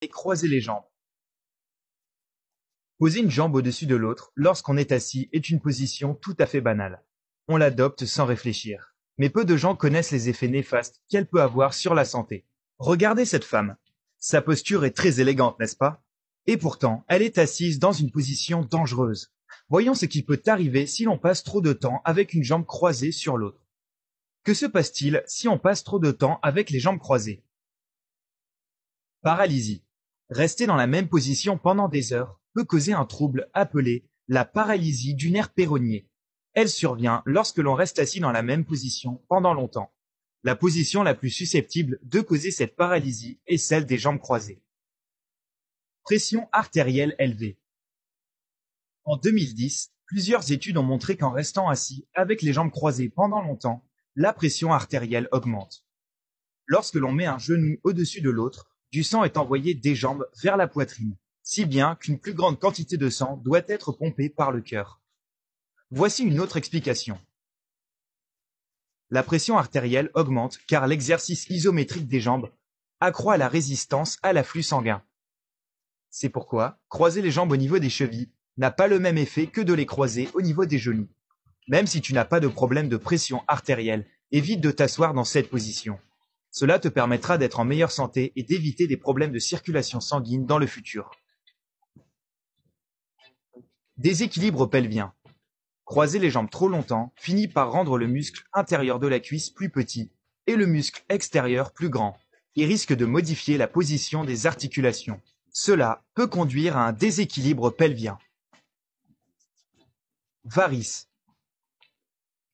Et croiser les jambes. Poser une jambe au-dessus de l'autre lorsqu'on est assis est une position tout à fait banale. On l'adopte sans réfléchir. Mais peu de gens connaissent les effets néfastes qu'elle peut avoir sur la santé. Regardez cette femme. Sa posture est très élégante, n'est-ce pas? Et pourtant, elle est assise dans une position dangereuse. Voyons ce qui peut arriver si l'on passe trop de temps avec une jambe croisée sur l'autre. Que se passe-t-il si on passe trop de temps avec les jambes croisées? Paralysie. Rester dans la même position pendant des heures peut causer un trouble appelé la paralysie du nerf péronnier. Elle survient lorsque l'on reste assis dans la même position pendant longtemps. La position la plus susceptible de causer cette paralysie est celle des jambes croisées. Pression artérielle élevée. En 2010, plusieurs études ont montré qu'en restant assis avec les jambes croisées pendant longtemps, la pression artérielle augmente. Lorsque l'on met un genou au-dessus de l'autre, du sang est envoyé des jambes vers la poitrine, si bien qu'une plus grande quantité de sang doit être pompée par le cœur. Voici une autre explication. La pression artérielle augmente car l'exercice isométrique des jambes accroît la résistance à l'afflux sanguin. C'est pourquoi croiser les jambes au niveau des chevilles n'a pas le même effet que de les croiser au niveau des genoux. Même si tu n'as pas de problème de pression artérielle, évite de t'asseoir dans cette position. Cela te permettra d'être en meilleure santé et d'éviter des problèmes de circulation sanguine dans le futur. Déséquilibre pelvien. Croiser les jambes trop longtemps finit par rendre le muscle intérieur de la cuisse plus petit et le muscle extérieur plus grand et risque de modifier la position des articulations. Cela peut conduire à un déséquilibre pelvien. Varices.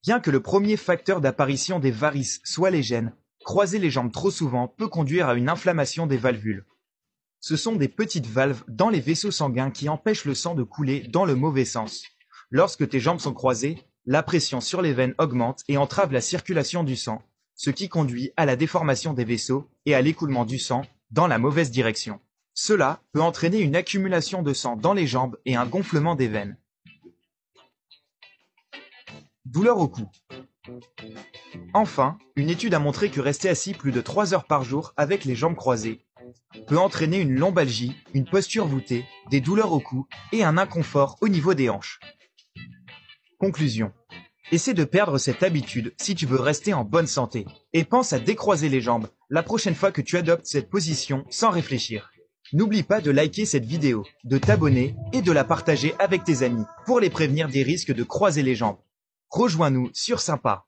Bien que le premier facteur d'apparition des varices soit les gènes, croiser les jambes trop souvent peut conduire à une inflammation des valvules. Ce sont des petites valves dans les vaisseaux sanguins qui empêchent le sang de couler dans le mauvais sens. Lorsque tes jambes sont croisées, la pression sur les veines augmente et entrave la circulation du sang, ce qui conduit à la déformation des vaisseaux et à l'écoulement du sang dans la mauvaise direction. Cela peut entraîner une accumulation de sang dans les jambes et un gonflement des veines. Douleur au cou. Enfin, une étude a montré que rester assis plus de 3 heures par jour avec les jambes croisées peut entraîner une lombalgie, une posture voûtée, des douleurs au cou et un inconfort au niveau des hanches. Conclusion. Essaie de perdre cette habitude si tu veux rester en bonne santé et pense à décroiser les jambes la prochaine fois que tu adoptes cette position sans réfléchir. N'oublie pas de liker cette vidéo, de t'abonner et de la partager avec tes amis pour les prévenir des risques de croiser les jambes. Rejoins-nous sur Sympa.